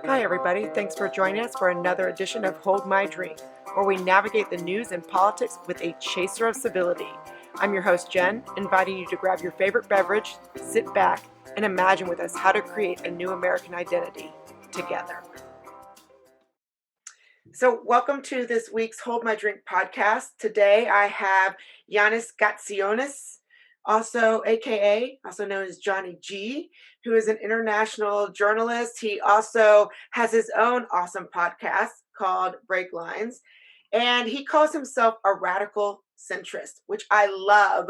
Hi, everybody. Thanks for joining us for another edition of Hold My Drink, where we navigate the news and politics with a chaser of civility. I'm your host, Jen, inviting you to grab your favorite beverage, sit back, and imagine with us how to create a new American identity together. So, welcome to this week's Hold My Drink podcast. Today, I have Ioannis Gatsiounis, also known as Johnny G, who is an international journalist. He also has his own awesome podcast called Breaklines, and he calls himself a radical centrist, which I love.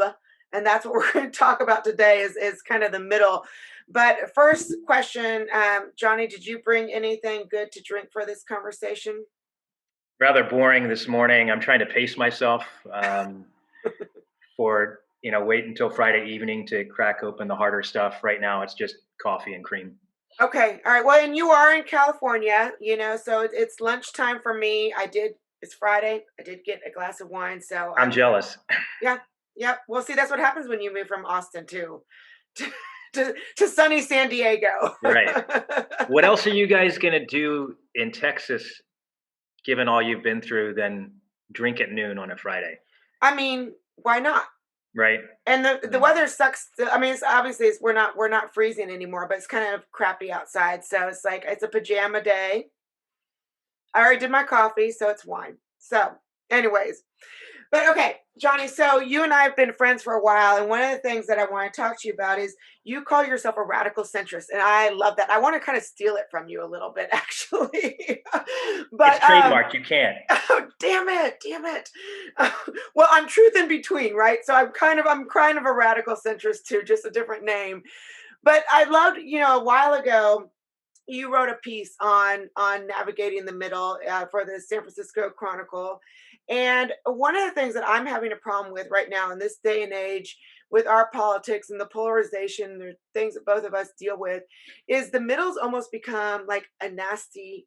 And that's what we're going to talk about today is kind of the middle. But first question, Johnny, did you bring anything good to drink for this conversation? Rather boring this morning. I'm trying to pace myself for wait until Friday evening to crack open the harder stuff. Right now, it's just coffee and cream. Okay. All right. Well, and you are in California, so it's lunchtime for me. It's Friday. I did get a glass of wine. So I'm jealous. Yeah. Yep. Well, see, that's what happens when you move from Austin to to sunny San Diego. Right. What else are you guys going to do in Texas, given all you've been through, than drink at noon on a Friday? I mean, why not? Right. And the weather sucks. I mean, we're not freezing anymore, but it's kind of crappy outside. So it's like it's a pajama day. I already did my coffee, so it's wine. So, anyways, but okay, Johnny. So you and I have been friends for a while, and one of the things that I want to talk to you about is you call yourself a radical centrist, and I love that. I want to kind of steal it from you a little bit, actually. But It's trademarked. You can't. oh, damn it. Well, I'm truth in between, right? So I'm kind of a radical centrist too, just a different name. But I loved, a while ago you wrote a piece on navigating the middle for the San Francisco Chronicle, and one of the things that I'm having a problem with right now in this day and age with our politics and the polarization, the things that both of us deal with, is the middle's almost become like a nasty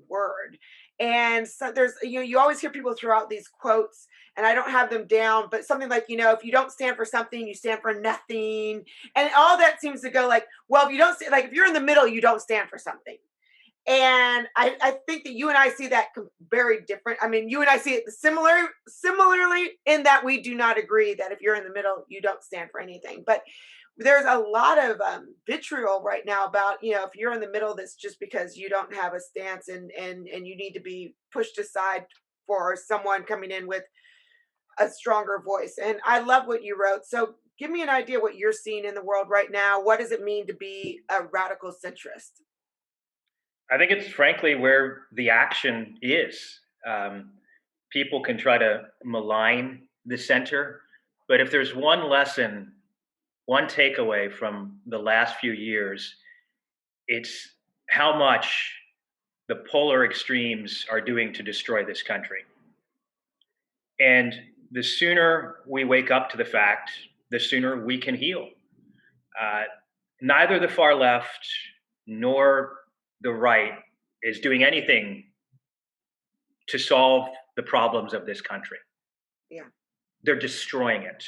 word. And so there's you always hear people throw out these quotes, and I don't have them down, but something like, if you don't stand for something, you stand for nothing. And all that seems to go like, well, if you don't like, if you're in the middle, you don't stand for something. And I think that you and I see that very different. I mean, you and I see it similarly in that we do not agree that if you're in the middle, you don't stand for anything. But there's a lot of vitriol right now about, if you're in the middle, that's just because you don't have a stance, and you need to be pushed aside for someone coming in with a stronger voice. And I love what you wrote. So give me an idea what you're seeing in the world right now. What does it mean to be a radical centrist? I think it's frankly where the action is. People can try to malign the center, but if there's one lesson, one takeaway from the last few years, it's how much the polar extremes are doing to destroy this country. And the sooner we wake up to the fact, the sooner we can heal. Uh, Neither the far left nor the right is doing anything to solve the problems of this country. Yeah, They're destroying it.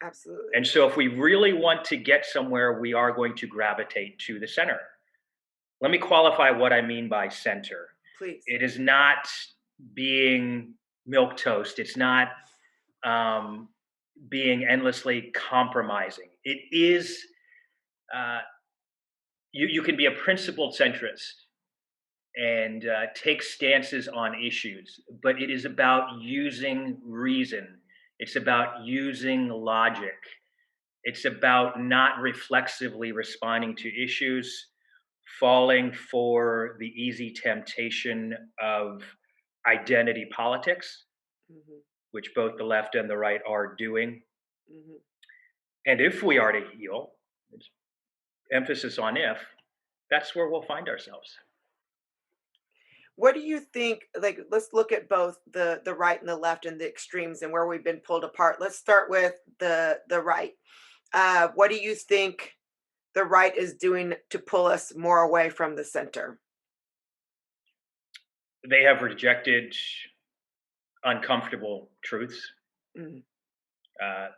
absolutely. And so, if we really want to get somewhere, we are going to gravitate to the center. Let me qualify what I mean by center. Please. It is not being milk toast. It's not being endlessly compromising. It is, you can be a principled centrist and take stances on issues, but it is about using reason. It's about using logic. It's about not reflexively responding to issues, falling for the easy temptation of identity politics, Hmm. which both the left and the right are doing. Hmm. And if we are to heal, emphasis on if, that's where we'll find ourselves. What do you think? Like, let's look at both the right and the left and the extremes and where we've been pulled apart. Let's start with the right. What do you think the right is doing to pull us more away from the center? They have rejected uncomfortable truths. Mm. Uh,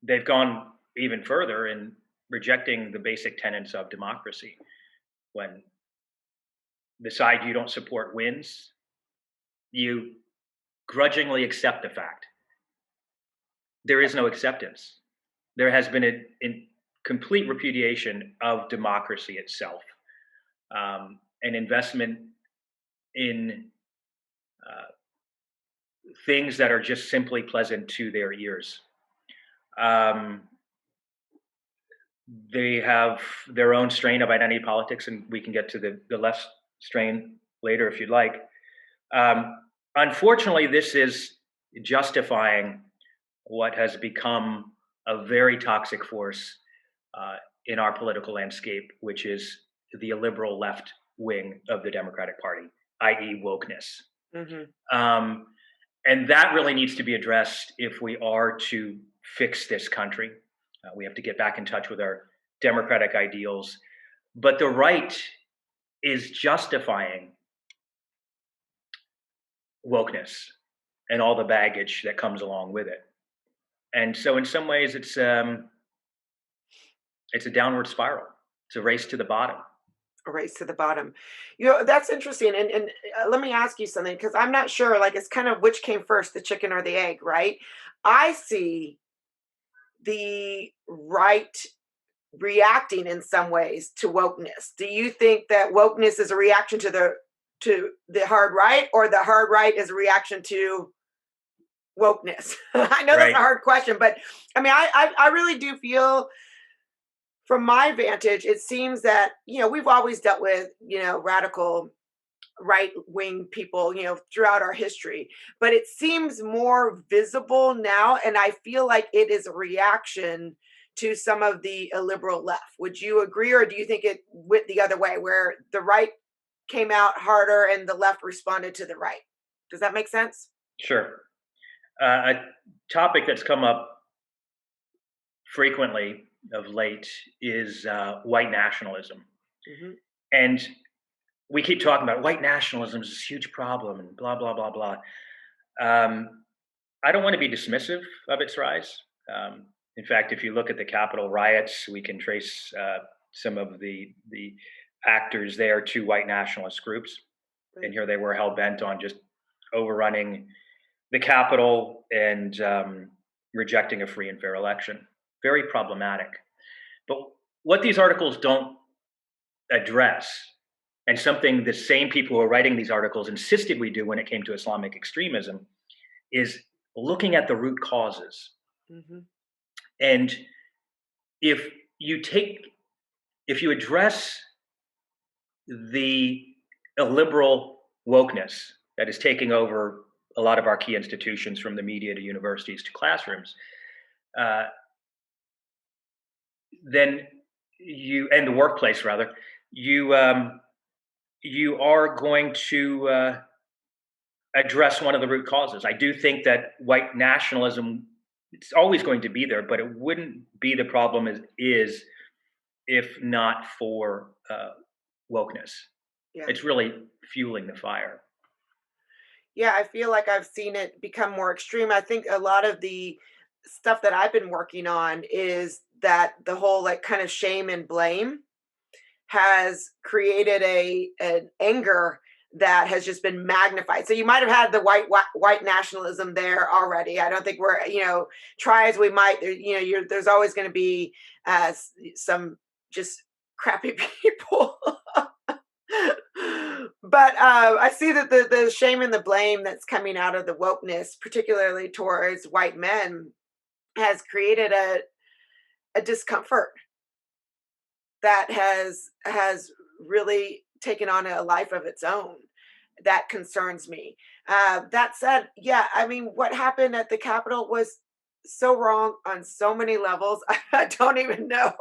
they've gone even further in rejecting the basic tenets of democracy when the side you don't support wins, you grudgingly accept the fact. There is no acceptance. There has been a complete repudiation of democracy itself, an investment in uh, things that are just simply pleasant to their ears. Um, they have their own strain of identity politics, and we can get to the left strain later if you'd like. Um, Unfortunately, this is justifying what has become a very toxic force uh, in our political landscape, which is the illiberal left wing of the Democratic Party, i.e., wokeness. Hmm. Um, and that really needs to be addressed if we are to fix this country. We have to get back in touch with our democratic ideals. But the right is justifying wokeness and all the baggage that comes along with it. And so, in some ways, it's a downward spiral. It's a race to the bottom. A race to the bottom. That's interesting. And let me ask you something, because I'm not sure. Like, it's kind of which came first, the chicken or the egg, right? I see the right reacting in some ways to wokeness. Do you think that wokeness is a reaction to the hard right, or the hard right is a reaction to wokeness? I know that's a Right. hard question, but I mean, I really do feel, from my vantage, it seems that we've always dealt with radical right wing people throughout our history, but it seems more visible now, and I feel like it is a reaction to some of the illiberal left. Would you agree, or do you think it went the other way, where the right came out harder and the left responded to the right? Does that make sense? Sure. A topic that's come up frequently of late is white nationalism. Hmm. And we keep talking about white nationalism is this huge problem and blah, blah, blah, blah. Um, I don't want to be dismissive of its rise. In fact, if you look at the Capitol riots, we can trace some of the actors there to white nationalist groups. And Right. here they were hell bent on just overrunning the Capitol and rejecting a free and fair election. Very problematic. But what these articles don't address, and something the same people who are writing these articles insisted we do when it came to Islamic extremism, is looking at the root causes. Hmm. And if you take, if you address the illiberal wokeness that is taking over a lot of our key institutions, from the media to universities to classrooms, uh, then you, and the workplace rather, you you are going to address one of the root causes. I do think that white nationalism, it's always going to be there, but it wouldn't be the problem as is if not for wokeness. Yeah. It's really fueling the fire. Yeah, I feel like I've seen it become more extreme. I think a lot of the stuff that I've been working on is that the whole, like, kind of shame and blame has created a an anger that has just been magnified. So you might have had the white nationalism there already. I don't think we're, try as we might, there's always going to be some just crappy people. But I see that the shame and the blame that's coming out of the wokeness, particularly towards white men, has created a discomfort that has really taken on a life of its own. That concerns me. That said, yeah, I mean, what happened at the Capitol was so wrong on so many levels. I don't even know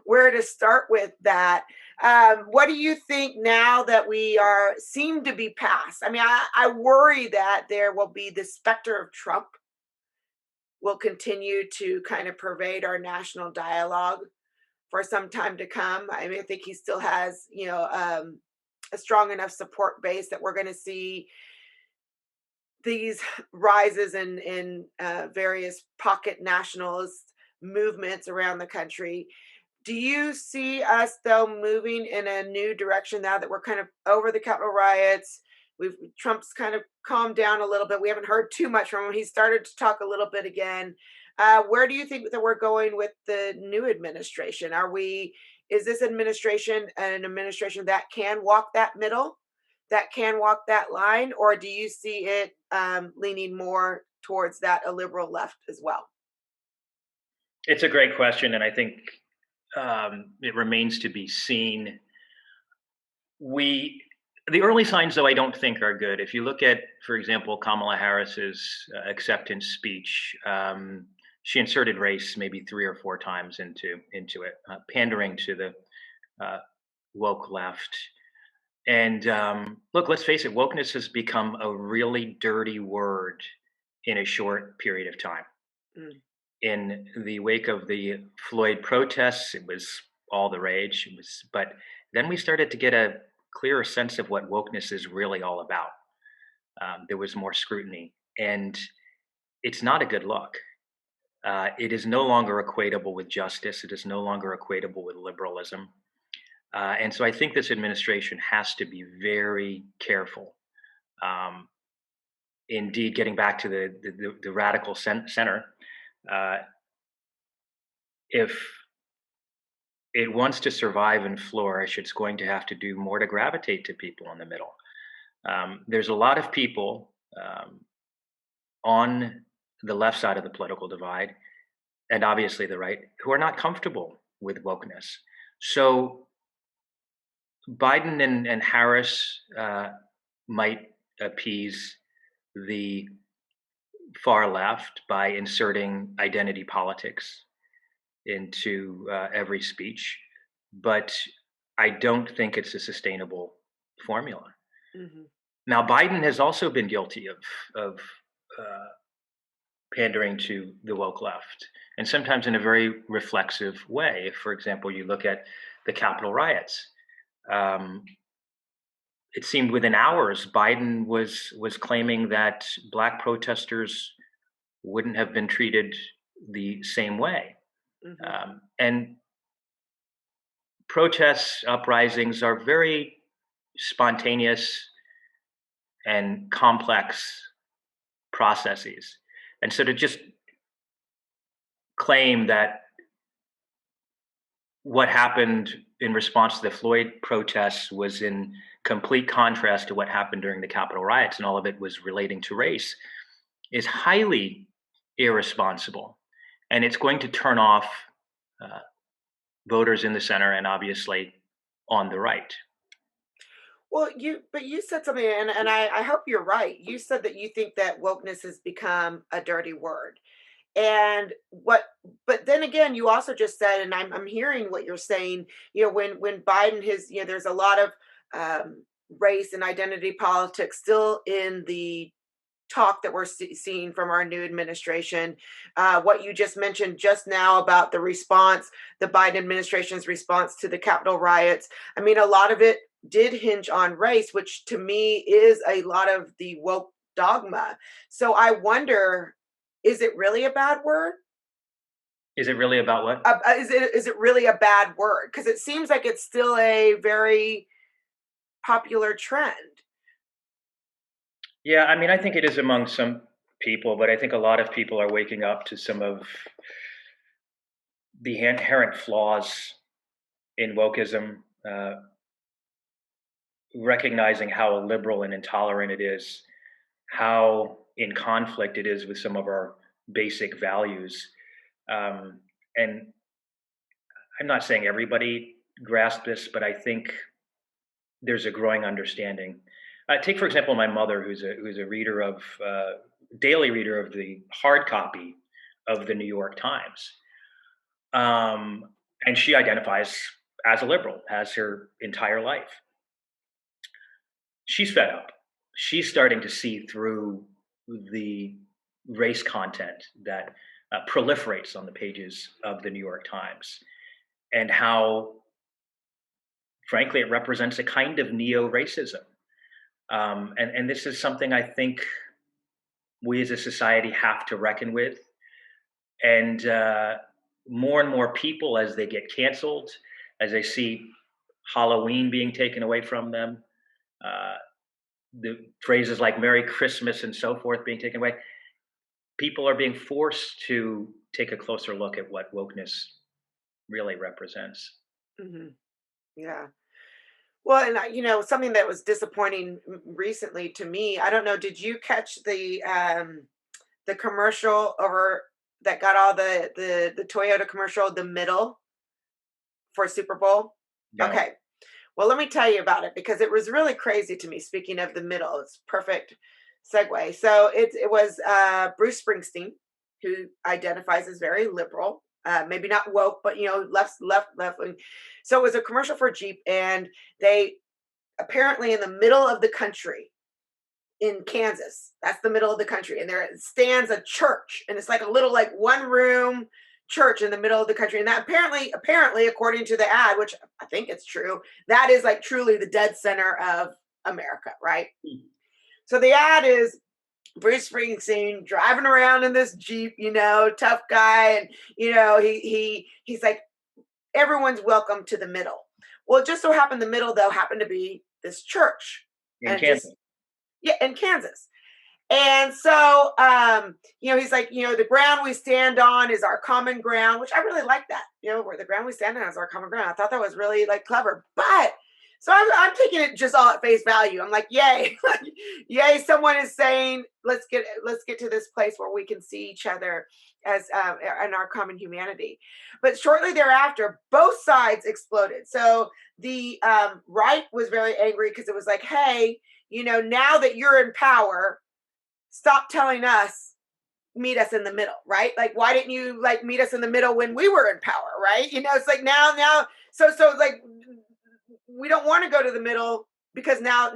where to start with that. What do you think now that we are seem to be past? I mean, I worry that there will be the specter of Trump will continue to kind of pervade our national dialogue for some time to come. I mean, I think he still has, a strong enough support base that we're going to see these rises in various pocket nationalist movements around the country. Do you see us though moving in a new direction now that we're kind of over the Capitol riots? Trump's kind of calmed down a little bit. We haven't heard too much from him. He started to talk a little bit again. Where do you think that we're going with the new administration? Is this administration an administration that can walk that middle, that can walk that line, or do you see it leaning more towards that a liberal left as well? It's a great question, and I think it remains to be seen. We the early signs, though, I don't think are good. If you look at, for example, Kamala Harris's acceptance speech, she inserted race maybe 3 or 4 times into it, pandering to the uh, woke left. And look, let's face it, wokeness has become a really dirty word in a short period of time. Mm, In the wake of the Floyd protests, it was all the rage. But then we started to get a clearer sense of what wokeness is really all about. There was more scrutiny, and it's not a good look. It is no longer equatable with justice. It is no longer equatable with liberalism. And so I think this administration has to be very careful. Um, Indeed, getting back to the radical center, uh, if it wants to survive and flourish, it's going to have to do more to gravitate to people in the middle. There's a lot of people on the left side of the political divide, and obviously the right, who are not comfortable with wokeness. So Biden and Harris might appease the far left by inserting identity politics into every speech, but I don't think it's a sustainable formula. mhm, Now, Biden has also been guilty of uh, pandering to the woke left, and sometimes in a very reflexive way. If, for example, you look at the Capitol riots, um, it seemed within hours Biden was claiming that black protesters wouldn't have been treated the same way, mhm. and protests, uprisings are very spontaneous and complex processes. And so to just claim that what happened in response to the Floyd protests was in complete contrast to what happened during the Capitol riots and all of it was relating to race is highly irresponsible. And it's going to turn off uh, voters in the center and obviously on the right. Well, you said something, and I hope you're right. You said that you think that wokeness has become a dirty word. And what but then again, you also just said, and I'm hearing what you're saying, when Biden there's a lot of race and identity politics still in the talk that we're seeing from our new administration. What you just mentioned just now about the Biden administration's response to the Capitol riots. I mean, a lot of it did hinge on race, which to me is a lot of the woke dogma. So I wonder, is it really a bad word? Is it really about what? Is it really a bad word? Because it seems like it's still a very popular trend. Yeah, I mean, I think it is among some people, but I think a lot of people are waking up to some of the inherent flaws in wokeism, recognizing how liberal and intolerant it is, how in conflict it is with some of our basic values. And I'm not saying everybody grasps this, but I think there's a growing understanding. Take, for example, my mother, who's a reader of daily reader of the hard copy of the New York Times, um, and she identifies as a liberal, has her entire life. She's fed up. She's starting to see through the race content that proliferates on the pages of the New York Times, and how, frankly, it represents a kind of neo-racism. And this is something I think we as a society have to reckon with. And more and more people, as they get canceled, as they see Halloween being taken away from them, uh, the phrases like Merry Christmas and so forth being taken away, people are being forced to take a closer look at what wokeness really represents. Hmm. Yeah. Well, and something that was disappointing recently to me. I don't know. Did you catch the commercial over that got all the Toyota commercial, the middle for Super Bowl? No, Okay. Well, let me tell you about it because it was really crazy to me. Speaking of the middle, it's perfect segue. So it was Bruce Springsteen, who identifies as very liberal, maybe not woke, but left wing. So it was a commercial for Jeep, and they apparently in the middle of the country in Kansas. That's the middle of the country, and there stands a church, and it's like a little like one room church in the middle of the country. And that apparently, according to the ad, which I think it's true, that is like truly the dead center of America, right? So the ad is Bruce Springsteen driving around in this Jeep, tough guy, and he's like, everyone's welcome to the middle. Well, it just so happened the middle though happened to be this church, in and just Kansas. yeah, in Kansas. And so, he's like, the ground we stand on is our common ground, which I really like that, where the ground we stand on is our common ground. I thought that was really like clever. But so I'm taking it just all at face value. I'm like, yay, yay! Someone is saying, let's get to this place where we can see each other as in our common humanity. But shortly thereafter, both sides exploded. So the right was very angry because it was like, hey, now that you're in power, stop telling us, meet us in the middle, right? Like, why didn't you like meet us in the middle when we were in power, right? It's like now, so like we don't want to go to the middle because now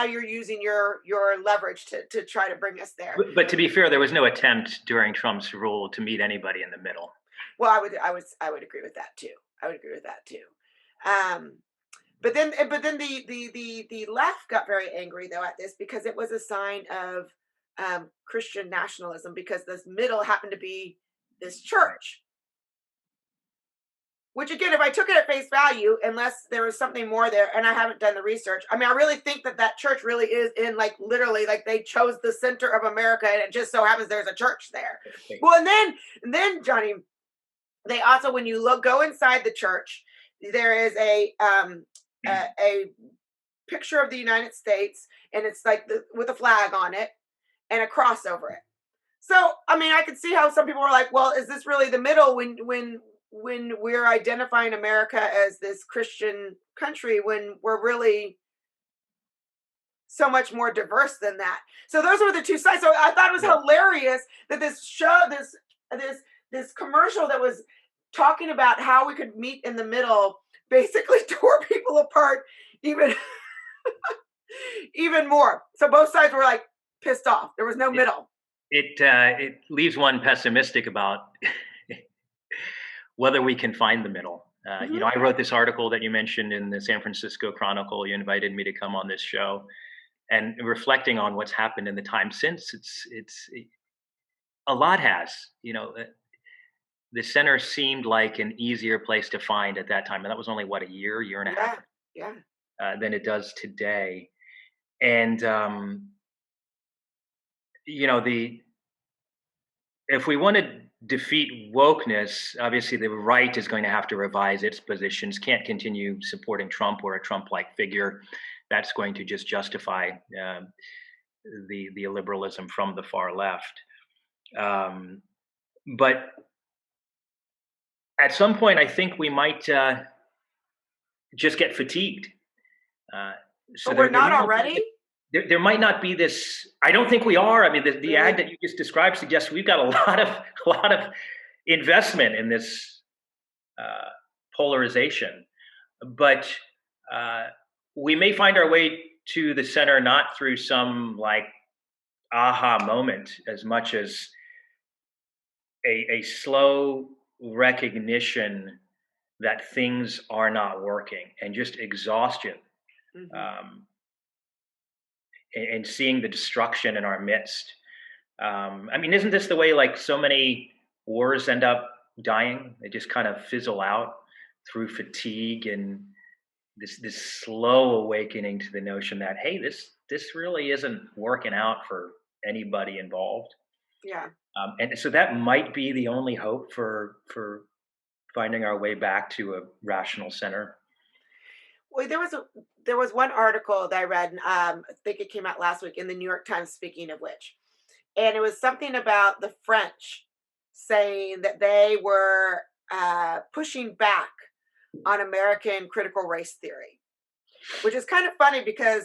you're using your leverage to try to bring us there. But to be fair, there was no attempt during Trump's rule to meet anybody in the middle. Well, I would agree with that too. I would agree with that too. Um, but then the left got very angry though at this because it was a sign of Christian nationalism because this middle happened to be this church. Which again, if I took it at face value, unless there was something more there, and I haven't done the research, I mean, I really think that church really is in like literally like they chose the center of America, and it just so happens there's a church there. Well, and then Johnny, they also when you go inside the church, there is a picture of the United States, and it's like with a flag on it and a cross over it. So, I mean, I could see how some people were like, "Well, is this really the middle when we're identifying America as this Christian country when we're really so much more diverse than that?" So those were the two sides. So I thought it was Yeah. hilarious that this commercial that was talking about how we could meet in the middle basically tore people apart even even more. So both sides were like pissed off. There was no It middle. it leaves one pessimistic about whether we can find the middle. Hmm. I wrote this article that you mentioned in the San Francisco Chronicle. You invited me to come on this show, and reflecting on what's happened in the time since. A lot has. The center seemed like an easier place to find at that time, and that was only what, a year and a half Yeah, yeah. than it does today. And the if we want to defeat wokeness, obviously the right is going to have to revise its positions. Can't continue supporting Trump or a Trump-like figure. That's going to just justify the illiberalism from the far left. Um, but at some point, I think we might just get fatigued. Uh, so But we're there not may not be already? there might not be this. I don't think we are. I mean, the ad Really? that you just described suggests we've got a lot of a lot of investment in this uh, polarization, but uh, we may find our way to the center not through some like aha moment as much as a slow recognition that things are not working and just exhaustion, Mhm. um, and seeing the destruction in our midst. I mean, isn't this the way like so many wars end up dying. They just kind of fizzle out through fatigue and this slow awakening to the notion that, hey, this really isn't working out for anybody involved. Yeah. And so that might be the only hope for finding our way back to a rational center. Well, there was one article that I read, I think it came out last week in the New York Times, speaking of which, and it was something about the French saying that they were pushing back on American critical race theory, which is kind of funny because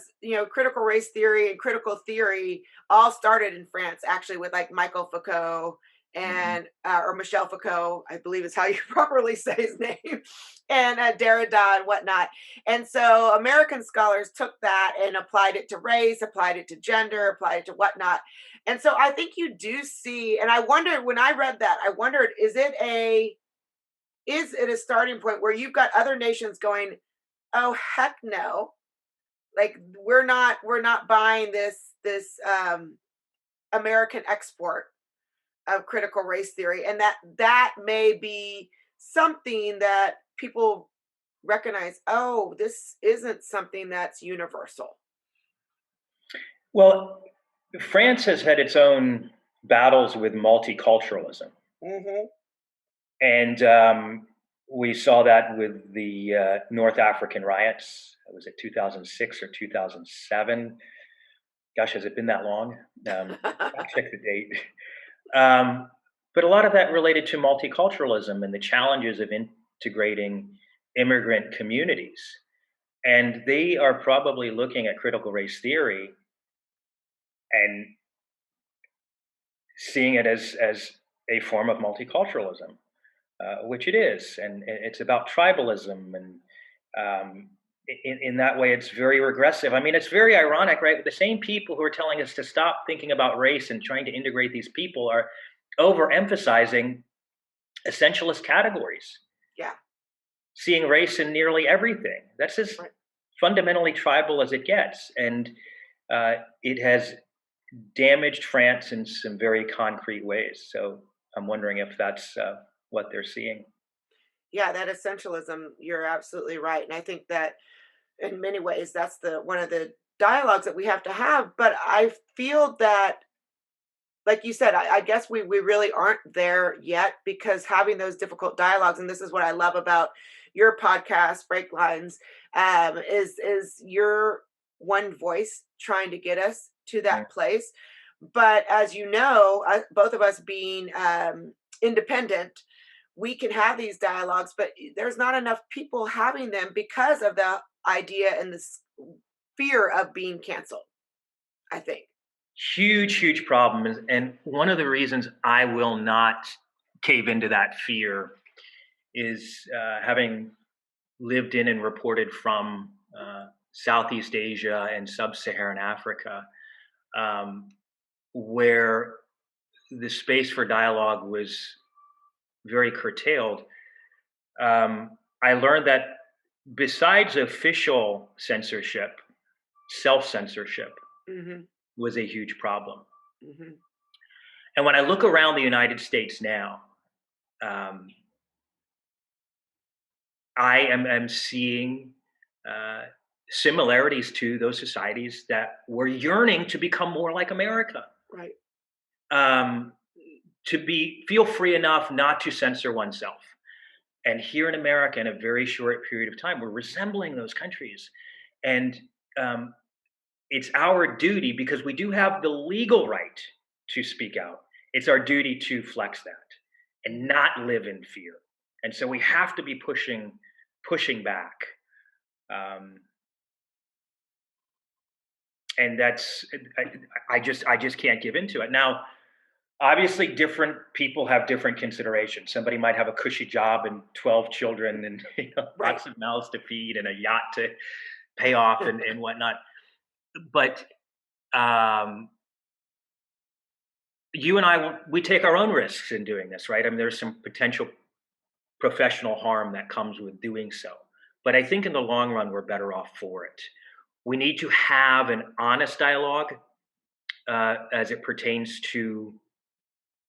critical race theory and critical theory all started in France, actually, with like Michael Foucault Hmm. and or Michel Foucault, I believe is how you properly say his name, and Derrida and whatnot. And so American scholars took that and applied it to race, applied it to gender, applied it to whatnot. And so I think you do see, and I wondered when I read that, I wondered, is it a starting point where you've got other nations going, oh heck no, like we're not buying this American export of critical race theory, and that may be something that people recognize, oh, this isn't something that's universal. Well, France has had its own battles with multiculturalism, Hmm. and we saw that with the North African riots. Was it 2006 or 2007? Gosh, has it been that long? I'll check the date. Um, but a lot of that related to multiculturalism and the challenges of integrating immigrant communities. And they are probably looking at critical race theory and seeing it as a form of multiculturalism, which it is. And it's about tribalism. And in that way, it's very regressive. I mean, it's very ironic, right? The same people who are telling us to stop thinking about race and trying to integrate these people are overemphasizing essentialist categories, Yeah. seeing race in nearly everything. That's as Right. fundamentally tribal as it gets. And it has damaged France in some very concrete ways. So I'm wondering if that's what they're seeing. Yeah, that essentialism, you're absolutely right, and I think that in many ways that's the one of the dialogues that we have to have. But I feel that, like you said, I guess we really aren't there yet, because having those difficult dialogues, and this is what I love about your podcast, Breaklines, is your one voice trying to get us to Mm. that place. But as you know, both of us being independent, we can have these dialogues, but there's not enough people having them because of the idea and the fear of being canceled, I think. Huge, huge problem. And one of the reasons I will not cave into that fear is having lived in and reported from Southeast Asia and Sub Saharan Africa, um, where the space for dialogue was very curtailed. I learned that besides official censorship, self censorship Hmm. was a huge problem. Hmm. And when I look around the United States now, um, I am seeing uh, similarities to those societies that were yearning to become more like America. Right. Um, to be feel free enough not to censor oneself. And here in America, in a very short period of time, we're resembling those countries. And um, it's our duty, because we do have the legal right to speak out. It's our duty to flex that and not live in fear. And so we have to be pushing back. Um, and that's I just can't give into it. Now, obviously, different people have different considerations. Somebody might have a cushy job and 12 children and Right. lots of mouths to feed and a yacht to pay off and whatnot. But um, you and I, we take our own risks in doing this, right? I mean, there's some potential professional harm that comes with doing so. But I think in the long run, we're better off for it. We need to have an honest dialogue as it pertains to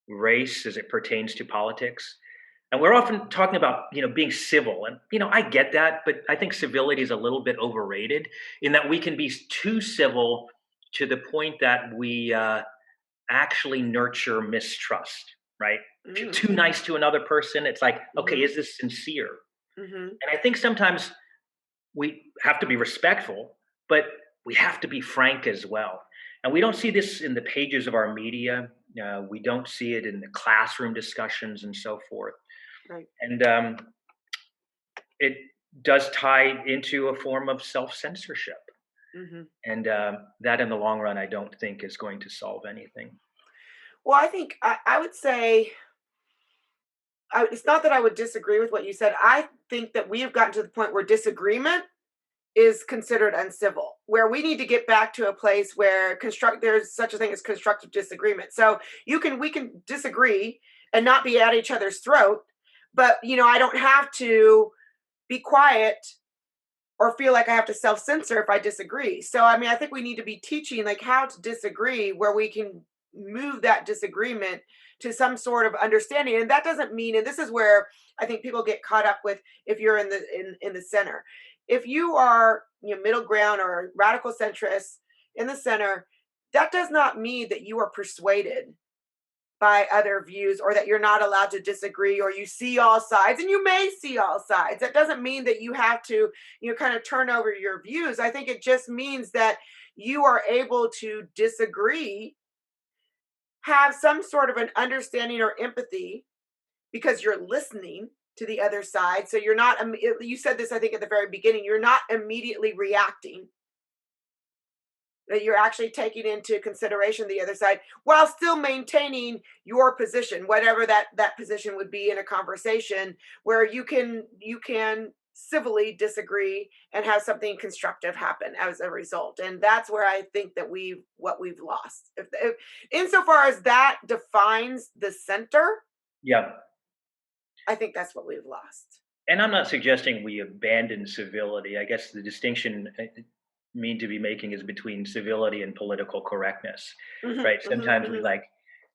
race, as it pertains to politics. And we're often talking about, being civil. And, I get that, but I think civility is a little bit overrated in that we can be too civil to the point that we actually nurture mistrust, right? If you're Mm, too nice to another person, it's like, okay, mhm, is this sincere? mhm, And I think sometimes we have to be respectful, but we have to be frank as well. And we don't see this in the pages of our media. We don't see it in the classroom discussions and so forth. right. And it does tie into a form of self censorship. Mhm. And that in the long run, I don't think is going to solve anything. Well, I think I would say it's not that I would disagree with what you said. I think that we have gotten to the point where disagreement is considered uncivil, where we need to get back to a place where there's such a thing as constructive disagreement. So we can disagree and not be at each other's throat, but I don't have to be quiet or feel like I have to self-censor if I disagree. So I mean, I think we need to be teaching like how to disagree where we can move that disagreement to some sort of understanding. And that doesn't mean, and this is where I think people get caught up with, if you're in the center. If you are, middle ground or radical centrist in the center, that does not mean that you are persuaded by other views or that you're not allowed to disagree or you see all sides, and you may see all sides. That doesn't mean that you have to kind of turn over your views. I think it just means that you are able to disagree, have some sort of an understanding or empathy because you're listening to the other side. So you're not you said this, I think, at the very beginning, you're not immediately reacting, that you're actually taking into consideration the other side while still maintaining your position, whatever that position would be in a conversation, where you can civilly disagree and have something constructive happen as a result. And that's where I think that we've lost, if insofar as that defines the center. Yeah. I think that's what we've lost. And I'm not suggesting we abandon civility. I guess the distinction mean to be making is between civility and political correctness, Hmm, right? hmm, Sometimes we hmm. like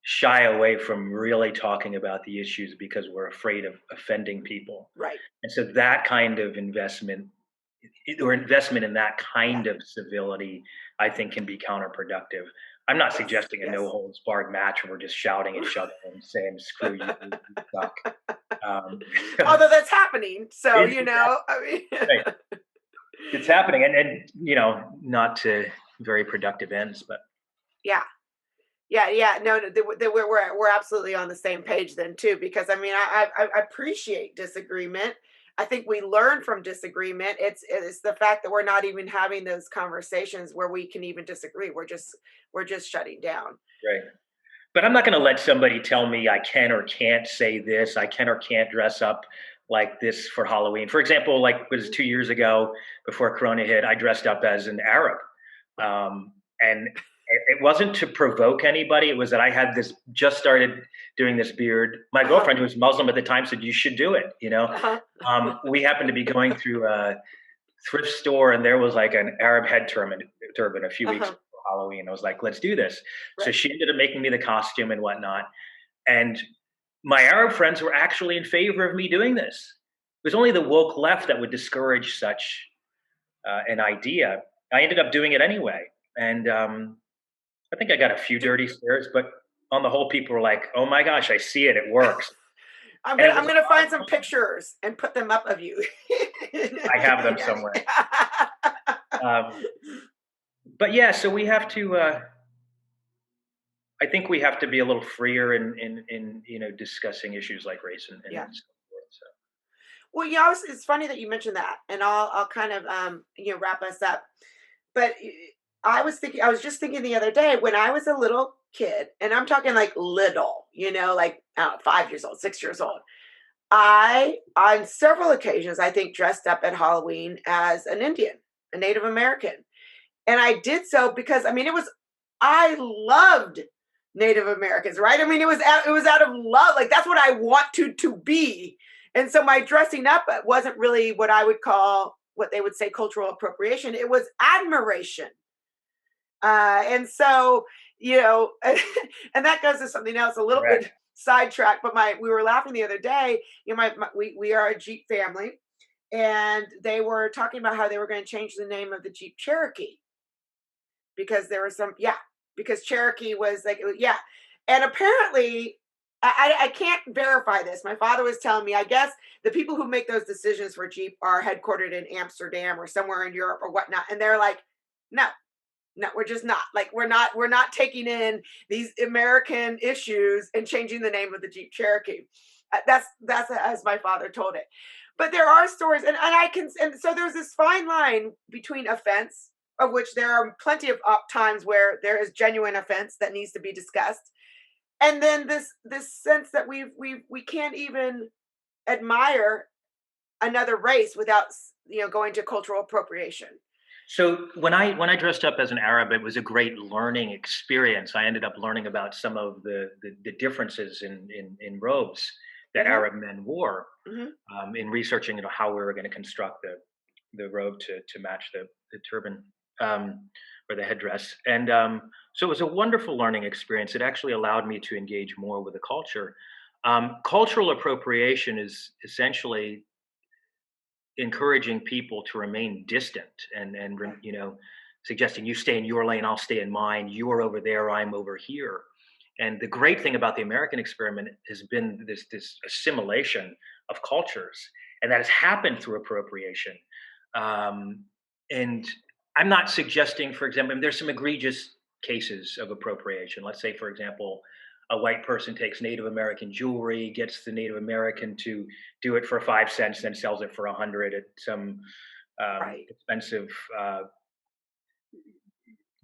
shy away from really talking about the issues because we're afraid of offending people. Right. And so that kind of investment or investment in that Yeah. kind of civility, I think can be counterproductive. I'm not Yes. suggesting a no Yes. holds barred match where we're just shouting at each other and saying, screw you, you suck. Um, Although that's happening. So, it's I mean, right. It's happening, and not to very productive ends, but yeah. Yeah, yeah. No, no, we're absolutely on the same page then too, because I mean, I appreciate disagreement. I think we learn from disagreement. It's the fact that we're not even having those conversations where we can even disagree. We're just shutting down. right. But I'm not going to let somebody tell me I can or can't say this. I can or can't dress up like this for Halloween. For example, like it was Mhm. 2 years ago before Corona hit, I dressed up as an Arab, and it wasn't to provoke anybody. It was that I had this just started doing this beard. My Uh-huh. girlfriend, who was Muslim at the time, said you should do it. Uh-huh. We happened to be going through thrift store and there was like an Arab head turban a few weeks Uh-huh. before Halloween. I was like, let's do this. So Right. she ended up making me the costume and whatnot. And my Arab friends were actually in favor of me doing this. It was only the woke left that would discourage such an idea. I ended up doing it anyway. And I think I got a few Do- dirty stares, but on the whole, people were like, oh my gosh, I see it. It works. I'm And gonna it I'm was a gonna lot find of some fun. pictures and put them up of you. I have them somewhere. Um, but yeah, so we have to. I think we have to be a little freer in discussing issues like race and Yeah. so forth. So Well, it's funny that you mentioned that, and I'll kind of wrap us up. But I was just thinking the other day when I was a little kid, and I'm talking like little, like 5 years old, 6 years old. I, on several occasions, I think dressed up at Halloween as an Indian, a Native American, and I did so because I mean I loved Native Americans, right? I mean it was out of love, like that's what I wanted to be, and so my dressing up wasn't really what I would call what they would say cultural appropriation. It was admiration, and so and that goes to something else a little correct. bit sidetrack, but we were laughing the other day. We are a Jeep family, and they were talking about how they were going to change the name of the Jeep Cherokee because there was some, yeah, because Cherokee was like, yeah, and apparently. I can't verify this. My father was telling me, I guess the people who make those decisions for Jeep are headquartered in Amsterdam or somewhere in Europe or whatnot. And they're like, no, no, we're just not. Like, we're not taking in these American issues and changing the name of the Jeep Cherokee. That's as my father told it. But there are stories, and I can, and so there's this fine line between offense, of which there are plenty of times where there is genuine offense that needs to be discussed, and then this sense that we can't even admire another race without going to cultural appropriation. So when I dressed up as an Arab, it was a great learning experience. I ended up learning about some of the differences in robes that Hmm. Arab men wore, Hmm. in researching how we were going to construct the robe to match the turban, or the headdress. And so it was a wonderful learning experience. It actually allowed me to engage more with the culture. Cultural appropriation is essentially encouraging people to remain distant Yeah. suggesting you stay in your lane, I'll stay in mine, you're over there, I'm over here. And the great thing about the American experiment has been this assimilation of cultures, and that has happened through appropriation. um, and I'm not suggesting, for example, there's some egregious cases of appropriation. Let's say, for example, a white person takes Native American jewelry, gets the Native American to do it for 5 cents, then sells it for 100 at some Right. expensive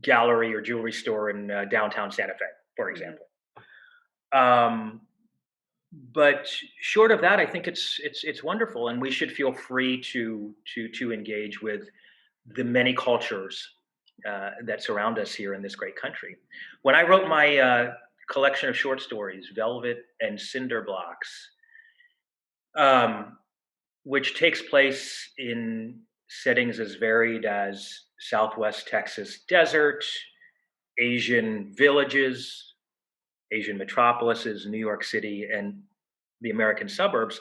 gallery or jewelry store in downtown Santa Fe, for Hmm. example. Um, but short of that, I think it's wonderful, and we should feel free to engage with the many cultures that surround us here in this great country. When I wrote my collection of short stories, Velvet and Cinder Blocks, um, which takes place in settings as varied as Southwest Texas desert, Asian villages, Asian metropolises, New York City, and the American suburbs.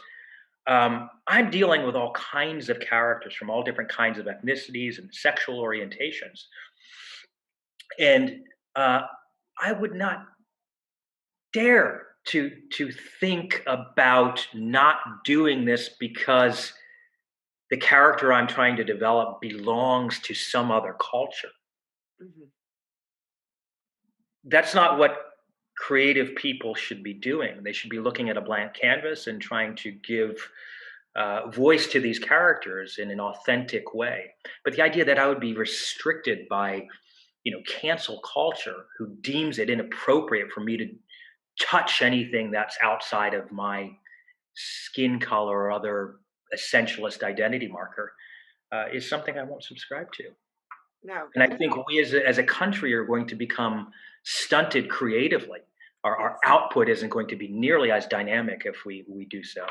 I'm dealing with all kinds of characters from all different kinds of ethnicities and sexual orientations. And uh, I would not dare to think about not doing this because the character I'm trying to develop belongs to some other culture. Hmm. That's not what creative people should be doing. They should be looking at a blank canvas and trying to give voice to these characters in an authentic way. But the idea that I would be restricted by, cancel culture, who deems it inappropriate for me to touch anything that's outside of my skin color or other essentialist identity marker, is something I won't subscribe to. No, And I think no. we as a country are going to become stunted creatively. Our Yes. output isn't going to be nearly as dynamic if we do so.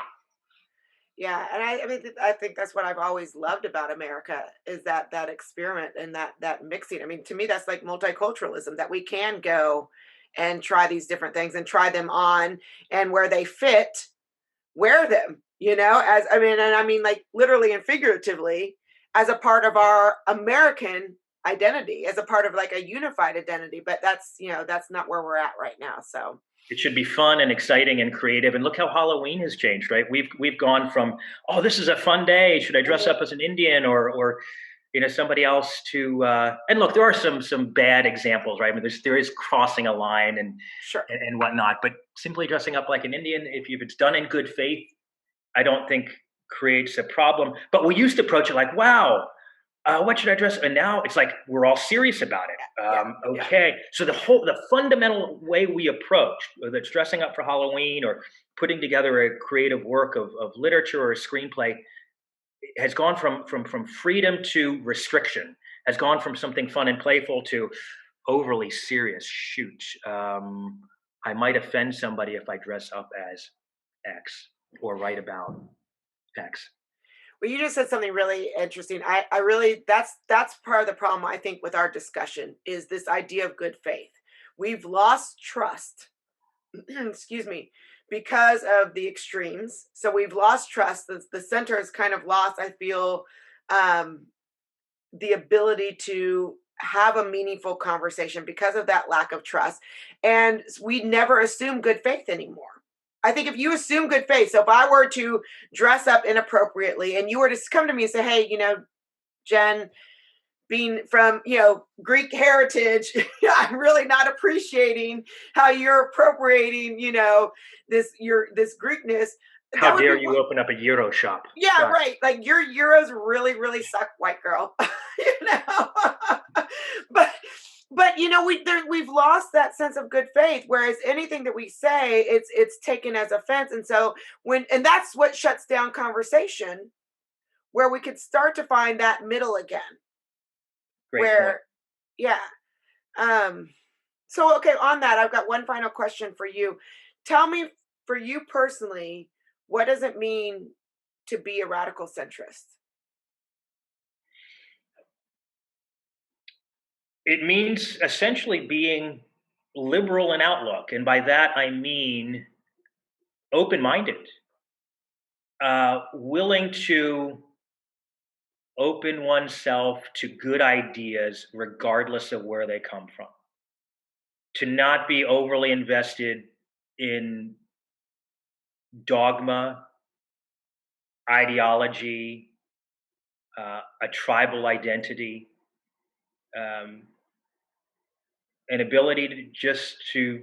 Yeah, and I mean, I think that's what I've always loved about America is that experiment and that mixing. I mean, to me, that's like multiculturalism, that we can go and try these different things and try them on, and where they fit, wear them. As I mean, and I mean, like, literally and figuratively, as a part of our American identity, as a part of like a unified identity. But that's not where we're at right now. So It should be fun and exciting and creative. And look how Halloween has changed, right? We've gone from, oh, this is a fun day. Should I dress mhm, up as an Indian or somebody else to? And look, there are some bad examples, right? I mean, there is crossing a line sure. and whatnot. But simply dressing up like an Indian, if it's done in good faith, I don't think creates a problem. But we used to approach it like, wow, what should I dress? And now it's like we're all serious about it. Yeah, yeah. Okay, so the fundamental way we approach, whether it's dressing up for Halloween or putting together a creative work of literature or a screenplay, has gone from freedom to restriction. Has gone from something fun and playful to overly serious. Shoot, I might offend somebody if I dress up as X or write about X. Well, you just said something really interesting. I really, that's part of the problem, I think, with our discussion is this idea of good faith. We've lost trust excuse me, because of the extremes. So we've lost trust. The center has kind of lost, I feel, um, the ability to have a meaningful conversation because of that lack of trust. And we never assume good faith anymore. I think if you assume good faith, so if I were to dress up inappropriately and you were to come to me and say, hey, Jen, being from Greek heritage, I'm really not appreciating how you're appropriating this Greekness. How That would be dare you one. open up a Euro shop? Yeah, Got right. Like your euros really, really suck, white girl. you know, but we've lost that sense of good faith. Whereas anything that we say, it's taken as offense, and so and that's what shuts down conversation, where we could start to find that middle again. great point. Where, yeah. Um. So okay, on that, I've got one final question for you. Tell me, for you personally, what does it mean to be a radical centrist? It means essentially being liberal in outlook, and by that I mean open-minded, willing to open oneself to good ideas regardless of where they come from, to not be overly invested in dogma, ideology, a tribal identity, um, an ability to just to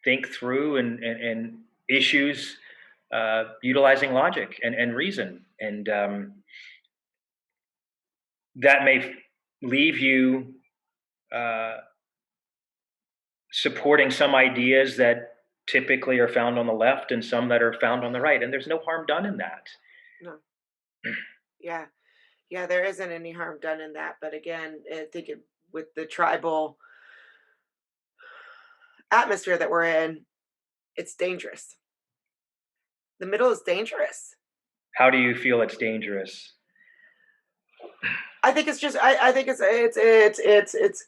think through and issues utilizing logic and reason. And that may leave you uh, supporting some ideas that typically are found on the left and some that are found on the right. And there's no harm done in that. No. Yeah. Yeah, there isn't any harm done in that. But again, I think with the tribal atmosphere that we're in, it's dangerous. The middle is dangerous. How do you feel it's dangerous? I think it's just. I think it's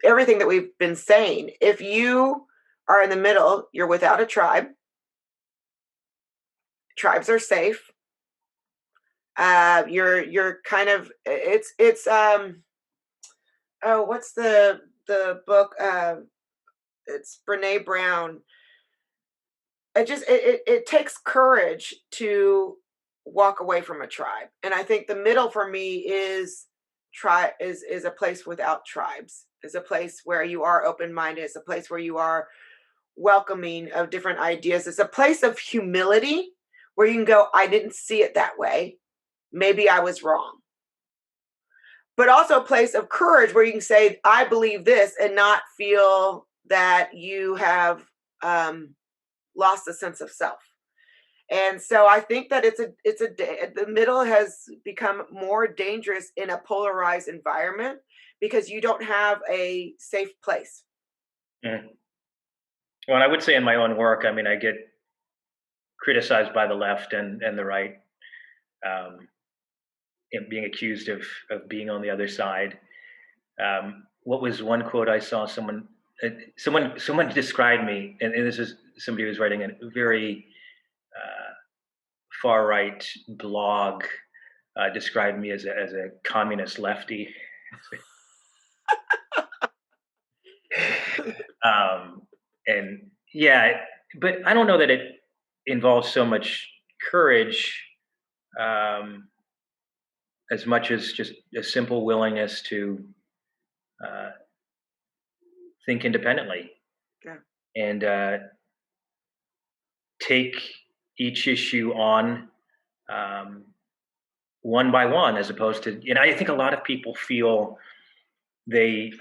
everything that we've been saying. If you are in the middle, you're without a tribe. Tribes are safe. You're kind of oh, what's the book? It's Brene Brown. It takes courage to walk away from a tribe, and I think the middle for me is a place without tribes, is a place where you are open-minded, it's a place where you are welcoming of different ideas, it's a place of humility where you can go, I didn't see it that way, maybe I was wrong, but also a place of courage where you can say, I believe this, and not feel that you have lost a sense of self. And so I think that the middle has become more dangerous in a polarized environment because you don't have a safe place. Mm. Well, and I would say in my own work, I mean, I get criticized by the left and the right, um, and being accused of being on the other side. What was one quote I saw? Someone described me, and this is somebody who was writing a very far right blog, described me as a communist lefty. um, and yeah, but I don't know that it involves so much courage, um, as much as just a simple willingness to uh, think independently Yeah. and take each issue on, um, one by one, as opposed to, I think a lot of people feel they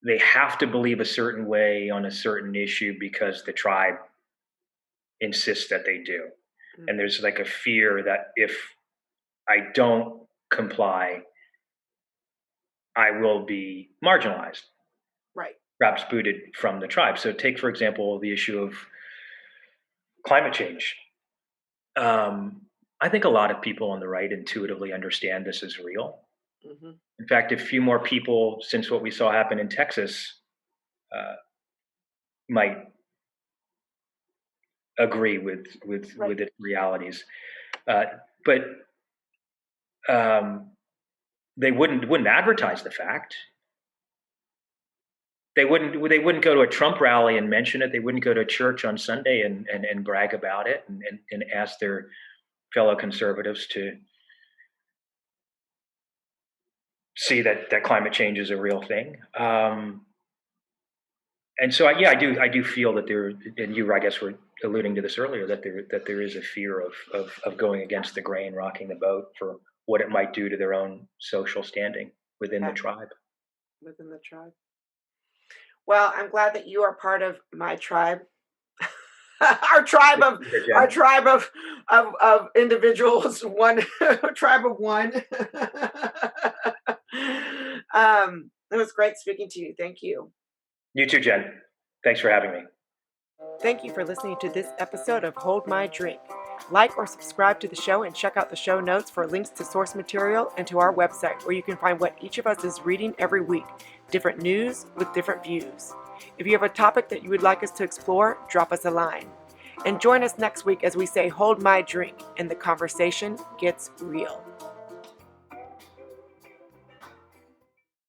they have to believe a certain way on a certain issue because the tribe insists that they do. And Mhm. there's like a fear that if I don't comply, I will be marginalized, Right. perhaps booted from the tribe. So, take, for example, the issue of climate change. Um, I think a lot of people on the right intuitively understand this is real. Hmm. In fact, a few more people, since what we saw happen in Texas, uh, might agree with Right. its realities. But they wouldn't advertise the fact. They wouldn't go to a Trump rally and mention it. They wouldn't go to church on Sunday and brag about it and ask their fellow conservatives to see that climate change is a real thing. And so, yeah, I do feel that there, and you, I guess, were alluding to this earlier, that there is a fear of going against the grain, rocking the boat for what it might do to their own social standing within the Yeah, tribe. within the tribe. Well, I'm glad that you are part of my tribe. our tribe of our Jen. tribe of individuals, one tribe of one. It was great speaking to you. Thank you. You too, Jen. Thanks for having me. Thank you for listening to this episode of Hold My Drink. Like or subscribe to the show and check out the show notes for links to source material and to our website where you can find what each of us is reading every week, different news with different views. If you have a topic that you would like us to explore, drop us a line. And join us next week as we say Hold My Drink and the conversation gets real.